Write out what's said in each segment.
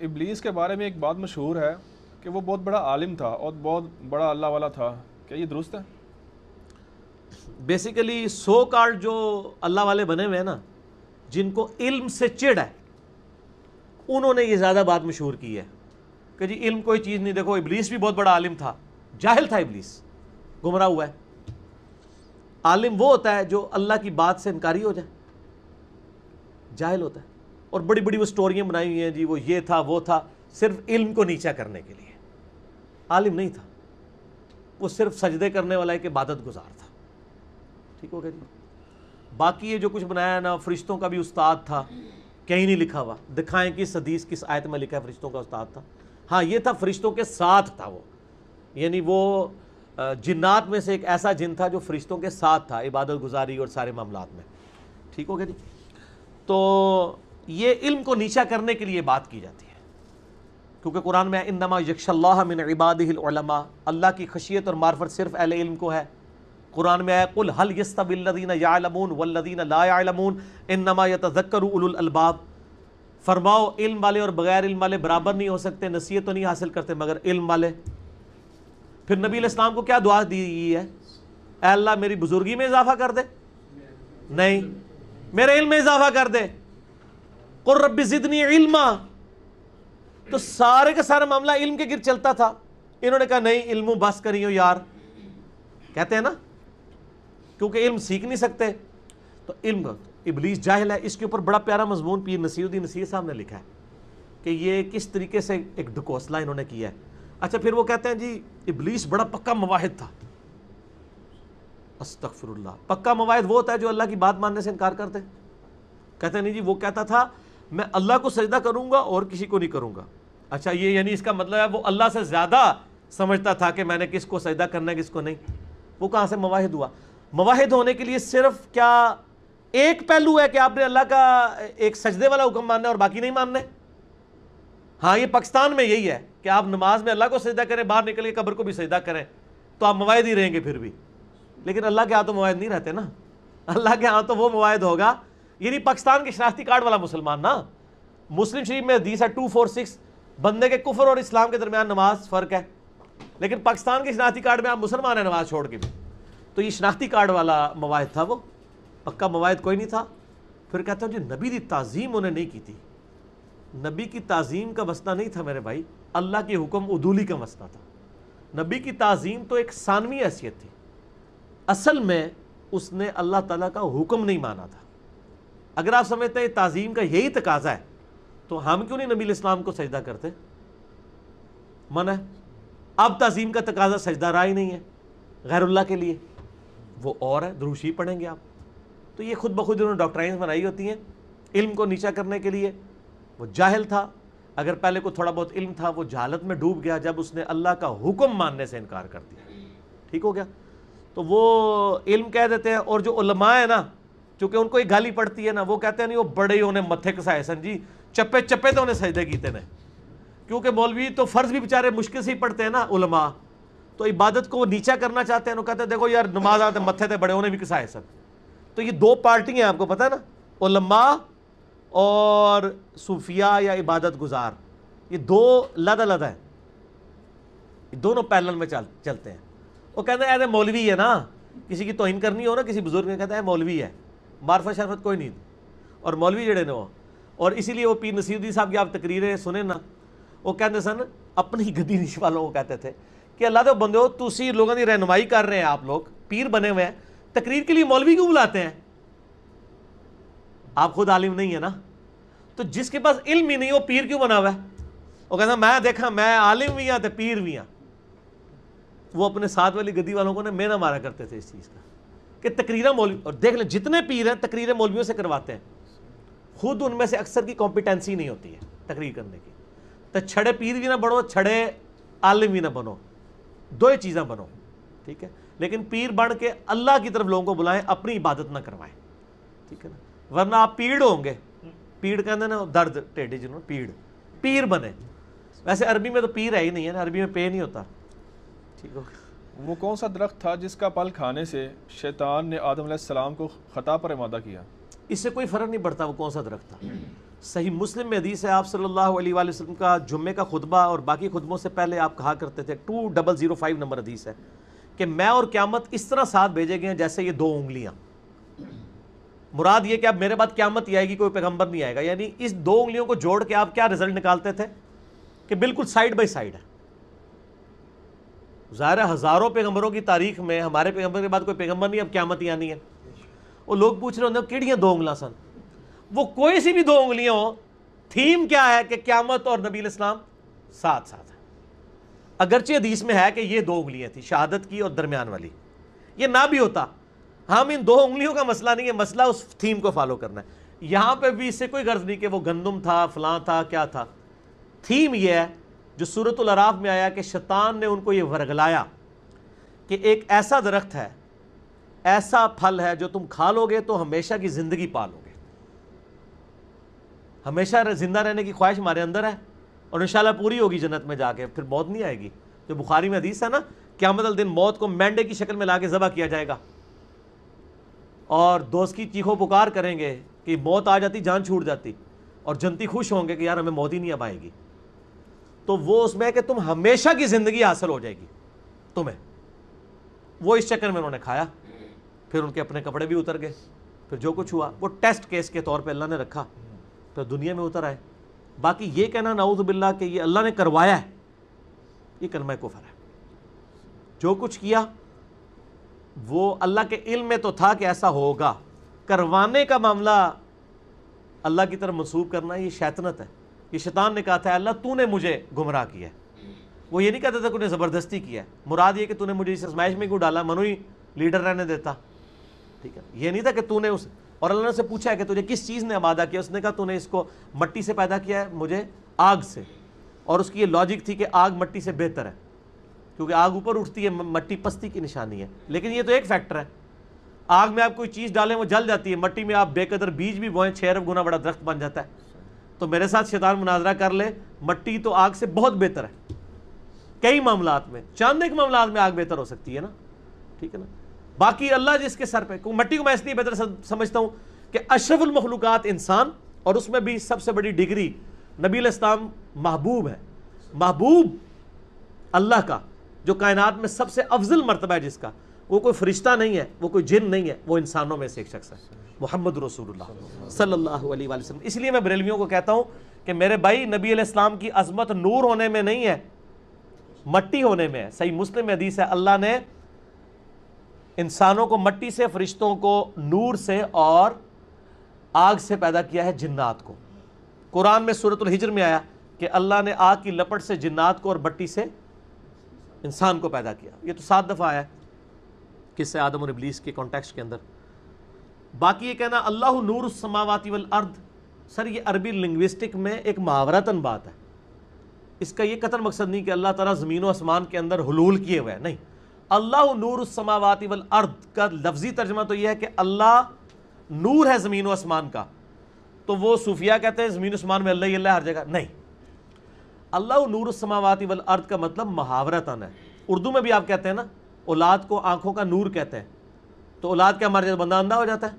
ابلیس کے بارے میں ایک بات مشہور ہے کہ وہ بہت بڑا عالم تھا اور بہت بڑا اللہ والا تھا، کیا یہ درست ہے؟ بیسیکلی سو کارڈ جو اللہ والے بنے ہوئے ہیں نا، جن کو علم سے چڑ ہے، انہوں نے یہ زیادہ بات مشہور کی ہے کہ جی علم کوئی چیز نہیں. دیکھو ابلیس بھی بہت بڑا عالم تھا، جاہل تھا ابلیس، گمراہ ہوا ہے. عالم وہ ہوتا ہے جو اللہ کی بات سے انکاری ہو جائے، جاہل ہوتا ہے. اور بڑی بڑی وہ سٹوریاں بنائی ہوئی ہیں جی وہ یہ تھا وہ تھا، صرف علم کو نیچا کرنے کے لیے. عالم نہیں تھا وہ، صرف سجدے کرنے والا ایک عبادت گزار تھا. ٹھیک ہو گیا جی. باقی یہ جو کچھ بنایا ہے نا، فرشتوں کا بھی استاد تھا، کہیں نہیں لکھا ہوا. دکھائیں کس حدیث کس آیت میں لکھا ہے فرشتوں کا استاد تھا؟ ہاں یہ تھا فرشتوں کے ساتھ تھا وہ، یعنی وہ جنات میں سے ایک ایسا جن تھا جو فرشتوں کے ساتھ تھا عبادت گزاری اور سارے معاملات میں. ٹھیک ہو گیا جی. تو یہ علم کو نیچا کرنے کے لیے بات کی جاتی ہے، کیونکہ قرآن میں انما یخشی اللہ من عبادہ العلماء، اللہ کی خشیت اور معرفت صرف اہل علم کو ہے. قرآن میں آیا قل هل يستوي الذین یعلمون والذین لا یعلمون انما یتذکر اولو الالباب، فرماؤ علم والے اور بغیر علم والے برابر نہیں ہو سکتے، نصیحت تو نہیں حاصل کرتے مگر علم والے. پھر نبی علیہ السلام کو کیا دعا دی گئی ہے؟ اے اللہ میری بزرگی میں اضافہ کر دے، نہیں میرے علم میں اضافہ کر دے. قل رب زدنی علما، تو سارے کا سارا معاملہ علم کے گرد چلتا تھا. انہوں نے کہا نہیں علم بس کریو یار، کہتے ہیں نا، کیونکہ علم سیکھ نہیں سکتے. تو علم ابلیس جاہل ہے. اس کے اوپر بڑا پیارا مضمون پیر نصیر الدین نصیر صاحب نے لکھا ہے کہ یہ کس طریقے سے ایک ڈھکوسلا انہوں نے کیا ہے. اچھا پھر وہ کہتے ہیں جی ابلیس بڑا پکا مواحد تھا. استغفر اللہ. پکا مواحد وہ ہوتا ہے جو اللہ کی بات ماننے سے انکار کرتے. کہتے ہیں نہیں جی وہ کہتا تھا میں اللہ کو سجدہ کروں گا اور کسی کو نہیں کروں گا. اچھا یہ یعنی اس کا مطلب ہے وہ اللہ سے زیادہ سمجھتا تھا کہ میں نے کس کو سجدہ کرنا ہے کس کو نہیں. وہ کہاں سے مواحد ہوا؟ مواحد ہونے کے لیے صرف کیا ایک پہلو ہے کہ آپ نے اللہ کا ایک سجدے والا حکم ماننا ہے اور باقی نہیں ماننے؟ ہاں یہ پاکستان میں یہی ہے کہ آپ نماز میں اللہ کو سجدہ کریں، باہر نکل کے قبر کو بھی سجدہ کریں تو آپ مواحد ہی رہیں گے پھر بھی. لیکن اللہ کے ہاں تو مواحد نہیں رہتے نا. اللہ کے ہاں تو وہ مواحد ہوگا، یعنی پاکستان کے شناختی کارڈ والا مسلمان نا. مسلم شریف میں حدیث ہے 246 بندے کے کفر اور اسلام کے درمیان نماز فرق ہے، لیکن پاکستان کے شناختی کارڈ میں آپ مسلمان ہیں نماز چھوڑ کے بھی. تو یہ شناختی کارڈ والا مواحد تھا، وہ پکا مواحد کوئی نہیں تھا. پھر کہتا ہوں جی نبی کی تعظیم انہیں نہیں کی تھی. نبی کی تعظیم کا مسئلہ نہیں تھا میرے بھائی، اللہ کے حکم عدولی کا مسئلہ تھا. نبی کی تعظیم تو ایک ثانوی حیثیت تھی، اصل میں اس نے اللہ تعالیٰ کا حکم نہیں مانا تھا. اگر آپ سمجھتے ہیں تعظیم کا یہی تقاضا ہے تو ہم کیوں نہیں نبی علیہ السلام کو سجدہ کرتے؟ منع ہے. اب تعظیم کا تقاضا سجدہ رہا ہی نہیں ہے غیر اللہ کے لیے، وہ اور ہے دروشی پڑھیں گے آپ. تو یہ خود بخود انہوں نے ڈاکٹرائنز بنائی ہوتی ہیں علم کو نیچا کرنے کے لیے. وہ جاہل تھا، اگر پہلے کو تھوڑا بہت علم تھا وہ جہالت میں ڈوب گیا جب اس نے اللہ کا حکم ماننے سے انکار کر دیا. ٹھیک ہو گیا. تو وہ علم کہہ دیتے ہیں. اور جو علماء ہیں نا، چونکہ ان کو ایک گالی پڑتی ہے نا، وہ کہتے ہیں نہیں وہ بڑے ہی انہیں متھے کسائے سن جی، چپے چپے تو انہیں سجدے کیتے نے. کیونکہ مولوی تو فرض بھی بیچارے مشکل سے ہی پڑھتے ہیں نا، علماء تو عبادت کو وہ نیچا کرنا چاہتے ہیں. وہ کہتے ہیں دیکھو یار نماز آتے متھے تے بڑے انہیں بھی کسائے سن. تو یہ دو پارٹی ہیں آپ کو پتہ ہے نا، علماء اور صوفیاء یا عبادت گزار، یہ دو لدا لدا ہیں، یہ دونوں پیرلل میں چلتے ہیں. وہ کہتے ہیں ایسے مولوی ہے نا، کسی کی توہین کرنی ہو نا کسی بزرگ نے، کہتا ہے مولوی ہے، معرفت شرفت کوئی نہیں. اور مولوی جڑے نے وہ، اور اسی لیے وہ پیر نصیر الدین صاحب کی آپ تقریریں سنیں نا، وہ کہتے سن اپنی گدی نش والوں کو کہتے تھے کہ اللہ دے بندے ہو تسی لوگوں کی رہنمائی کر رہے ہیں، آپ لوگ پیر بنے ہوئے ہیں، تقریر کے لیے مولوی کیوں بلاتے ہیں؟ آپ خود عالم نہیں ہے نا. تو جس کے پاس علم ہی نہیں وہ پیر کیوں بنا ہوا ہے؟ وہ کہتا میں دیکھا میں عالم بھی ہوں تو پیر بھی ہوں. وہ اپنے ساتھ والی گدی والوں کو مینا مارا کرتے تھے اس چیز کا کہ تقریریں مولوی، اور دیکھ لیں جتنے پیر ہیں تقریریں مولویوں سے کرواتے ہیں، خود ان میں سے اکثر کی کمپیٹنسی نہیں ہوتی ہے تقریر کرنے کی. تو چھڑے پیر بھی نہ بنو، چھڑے عالم بھی نہ بنو، دو ہی چیزیں بنو. ٹھیک ہے. لیکن پیر بن کے اللہ کی طرف لوگوں کو بلائیں، اپنی عبادت نہ کروائیں. ٹھیک ہے نا. ورنہ آپ پیڑ ہوں گے. پیڑ کہتے ہیں نا درد ٹیڈی جنہوں پیر بنے. ویسے عربی میں تو پیر ہے ہی نہیں ہے نا، عربی میں پے نہیں ہوتا. ٹھیک ہو. وہ کون سا درخت تھا جس کا پھل کھانے سے شیطان نے آدم علیہ السلام کو خطا پر آمادہ کیا؟ اس سے کوئی فرق نہیں پڑتا وہ کون سا درخت تھا۔ صحیح مسلم میں حدیث ہے، آپ صلی اللہ علیہ وآلہ وسلم کا جمعے کا خطبہ اور باقی خطبوں سے پہلے آپ کہا کرتے تھے، 2005 نمبر حدیث ہے کہ میں اور قیامت اس طرح ساتھ بھیجے گئے ہیں جیسے یہ 2 انگلیاں۔ مراد یہ کہ اب میرے بعد قیامت ہی آئے گی، کوئی پیغمبر نہیں آئے گا، یعنی اس 2 انگلیوں کو جوڑ کے آپ کیا رزلٹ نکالتے تھے کہ بالکل سائیڈ بائی سائیڈ ہے۔ ظاہر ہے ہزاروں پیغمبروں کی تاریخ میں ہمارے پیغمبر کے بعد کوئی پیغمبر نہیں، اب قیامت ہی آنی ہے۔ وہ لوگ پوچھ رہے ہوتے ہیں کیڑیاں 2 انگلیاں سن، وہ کوئی سی بھی 2 انگلیاں ہوں، تھیم کیا ہے کہ قیامت اور نبی الاسلام ساتھ ساتھ ہے۔ اگرچہ حدیث میں ہے کہ یہ 2 انگلیاں تھی، شہادت کی اور درمیان والی، یہ نہ بھی ہوتا، ہم ان 2 انگلیوں کا مسئلہ نہیں ہے، مسئلہ اس تھیم کو فالو کرنا ہے۔ یہاں پہ بھی اس سے کوئی غرض نہیں کہ وہ گندم تھا، فلاں تھا، کیا تھا۔ تھیم یہ ہے جو سورۃ الاعراف میں آیا کہ شیطان نے ان کو یہ ورگلایا کہ ایک ایسا درخت ہے، ایسا پھل ہے جو تم کھا لو گے تو ہمیشہ کی زندگی پالو گے، ہمیشہ زندہ رہنے کی خواہش ہمارے اندر ہے اور انشاءاللہ پوری ہوگی جنت میں جا کے، پھر موت نہیں آئے گی۔ جو بخاری میں حدیث ہے نا، قیامت الدن موت کو مینڈے کی شکل میں لا کے ذبح کیا جائے گا اور دوست کی چیخو پکار کریں گے کہ موت آ جاتی، جان چھوٹ جاتی، اور جنتی خوش ہوں گے کہ یار ہمیں موت ہی نہیں اب آئے گی۔ تو وہ اس میں ہے کہ تم ہمیشہ کی زندگی حاصل ہو جائے گی تمہیں۔ وہ اس چکر میں انہوں نے کھایا، پھر ان کے اپنے کپڑے بھی اتر گئے، پھر جو کچھ ہوا وہ ٹیسٹ کیس کے طور پہ اللہ نے رکھا، پھر دنیا میں اتر آئے۔ باقی یہ کہنا نعوذ باللہ کہ یہ اللہ نے کروایا ہے، یہ کلمہ کفر ہے۔ جو کچھ کیا وہ اللہ کے علم میں تو تھا کہ ایسا ہوگا، کروانے کا معاملہ اللہ کی طرف منسوب کرنا یہ شیطنت ہے۔ یہ شیطان نے کہا تھا اللہ تو نے مجھے گمراہ کیا ہے، وہ یہ نہیں کہتا تھا کہ انہیں زبردستی کیا ہے، مراد یہ کہ تو نے مجھے اس آزمائش میں کیوں ڈالا، منو ہی لیڈر رہنے دیتا، ٹھیک ہے۔ یہ نہیں تھا کہ تو نے اس، اور اللہ نے سے پوچھا ہے کہ تجھے کس چیز نے آبادہ کیا، اس نے کہا تو نے اس کو مٹی سے پیدا کیا ہے، مجھے آگ سے، اور اس کی یہ لاجک تھی کہ آگ مٹی سے بہتر ہے کیونکہ آگ اوپر اٹھتی ہے، مٹی پستی کی نشانی ہے، لیکن یہ تو ایک فیکٹر ہے۔ آگ میں آپ کوئی چیز ڈالیں وہ جل جاتی ہے، مٹی میں آپ بے قدر بیج بھی بوئیں 6 ارب گنا بڑا درخت بن جاتا ہے۔ تو میرے ساتھ شیطان مناظرہ کر لے، مٹی تو آگ سے بہت بہتر ہے کئی معاملات میں، چند ایک معاملات میں آگ بہتر ہو سکتی ہے نا، ٹھیک ہے نا۔ باقی اللہ جس کے سر پہ، مٹی کو میں اس لیے بہتر سمجھتا ہوں کہ اشرف المخلوقات انسان، اور اس میں بھی سب سے بڑی ڈگری نبی علیہ السلام محبوب ہے، محبوب اللہ کا، جو کائنات میں سب سے افضل مرتبہ ہے جس کا، وہ کوئی فرشتہ نہیں ہے، وہ کوئی جن نہیں ہے، وہ انسانوں میں سے ایک شخص ہے، محمد رسول اللہ صلی اللہ علیہ وآلہ وسلم۔ اس لیے میں بریلویوں کو کہتا ہوں کہ میرے بھائی نبی علیہ السلام کی عظمت نور ہونے میں نہیں ہے، مٹی ہونے میں ہے۔ صحیح مسلم میں حدیث ہے اللہ نے انسانوں کو مٹی سے، فرشتوں کو نور سے اور آگ سے پیدا کیا ہے، جنات کو۔ قرآن میں سورۃ الحجر میں آیا کہ اللہ نے آگ کی لپٹ سے جنات کو اور مٹی سے انسان کو پیدا کیا۔ یہ تو 7 دفعہ آیا ہے قصہ آدم اور ابلیس کے کانٹیکسٹ کے اندر۔ باقی یہ کہنا اللہ نور السماوات والارض، سر یہ عربی لنگوسٹک میں ایک محاورتاً بات ہے، اس کا یہ قطعاً مقصد نہیں کہ اللہ تعالیٰ زمین و آسمان کے اندر حلول کیے ہوئے ہیں، نہیں۔ اللہ نور السماوات والارض کا لفظی ترجمہ تو یہ ہے کہ اللہ نور ہے زمین و آسمان کا۔ تو وہ صوفیہ کہتے ہیں زمین و آسمان میں اللہ ہی اللہ ہر جگہ، نہیں۔ اللہ نور السماوات والارض کا مطلب محاورتاً ہے۔ اردو میں بھی آپ کہتے ہیں نا اولاد کو آنکھوں کا نور کہتے ہیں، تو اولاد کیا مر جائے بندہ اندھا ہو جاتا ہے؟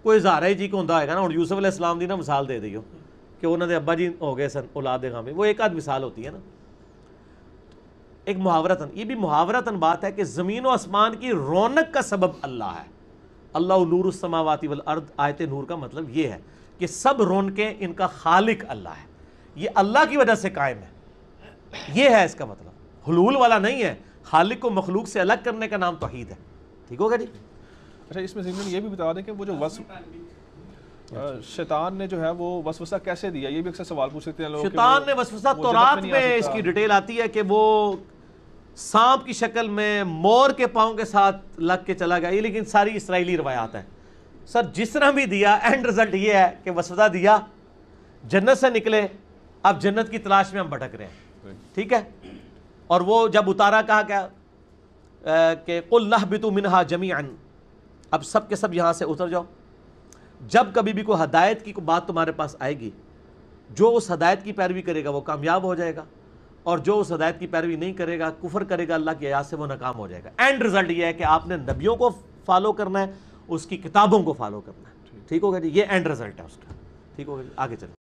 کوئی زہرا جی کو اندھا ہوئے گا نا، اور یوسف علیہ السلام دی نا مثال دے دیو کہ انہوں نے ابا جی ہو گئے سن اولاد غامی، وہ ایک آدھ مثال ہوتی ہے نا، ایک محاورتاً۔ یہ بھی محاورتاً بات ہے کہ زمین و آسمان کی رونق کا سبب اللہ ہے۔ اللہ نور السماوات والارض، آیت نور کا مطلب یہ ہے کہ سب رونقیں ان کا خالق اللہ ہے، یہ اللہ کی وجہ سے قائم ہے، یہ ہے اس کا مطلب، حلول والا نہیں ہے۔ خالق کو مخلوق سے الگ کرنے کا نام توحید ہے، ٹھیک ہوگا جی۔ اچھا اس میں ضمن یہ بھی بتا دیں کہ وہ جو وصف شیطان نے جو ہے وہ وسوسہ کیسے دیا، یہ بھی اکثر سوال پوچھ سکتے ہیں لوگ۔ شیطان نے وسوسہ تورات میں اس کی ڈیٹیل آتی ہے کہ وہ سانپ کی شکل میں مور کے پاؤں کے ساتھ لگ کے چلا گیا، یہ لیکن ساری اسرائیلی روایات ہیں۔ سر جس طرح بھی دیا، اینڈ رزلٹ یہ ہے کہ وسوسہ دیا، جنت سے نکلے، اب جنت کی تلاش میں ہم بھٹک رہے ہیں، ٹھیک ہے۔ اور وہ جب اتارا کہا کیا کہ قُلْ اهْبِطُوا مِنْهَا جَمِيعًا، اب سب کے سب یہاں سے اتر جاؤ۔ جب کبھی بھی کوئی ہدایت کی کوئی بات تمہارے پاس آئے گی، جو اس ہدایت کی پیروی کرے گا وہ کامیاب ہو جائے گا، اور جو اس ہدایت کی پیروی نہیں کرے گا، کفر کرے گا اللہ کی آیات سے، وہ ناکام ہو جائے گا۔ اینڈ رزلٹ یہ ہے کہ آپ نے نبیوں کو فالو کرنا ہے، اس کی کتابوں کو فالو کرنا ہے، ٹھیک ہوگا جی, یہ اینڈ رزلٹ ہے اس کا. ٹھیک ہوگا جی, آگے چلیں.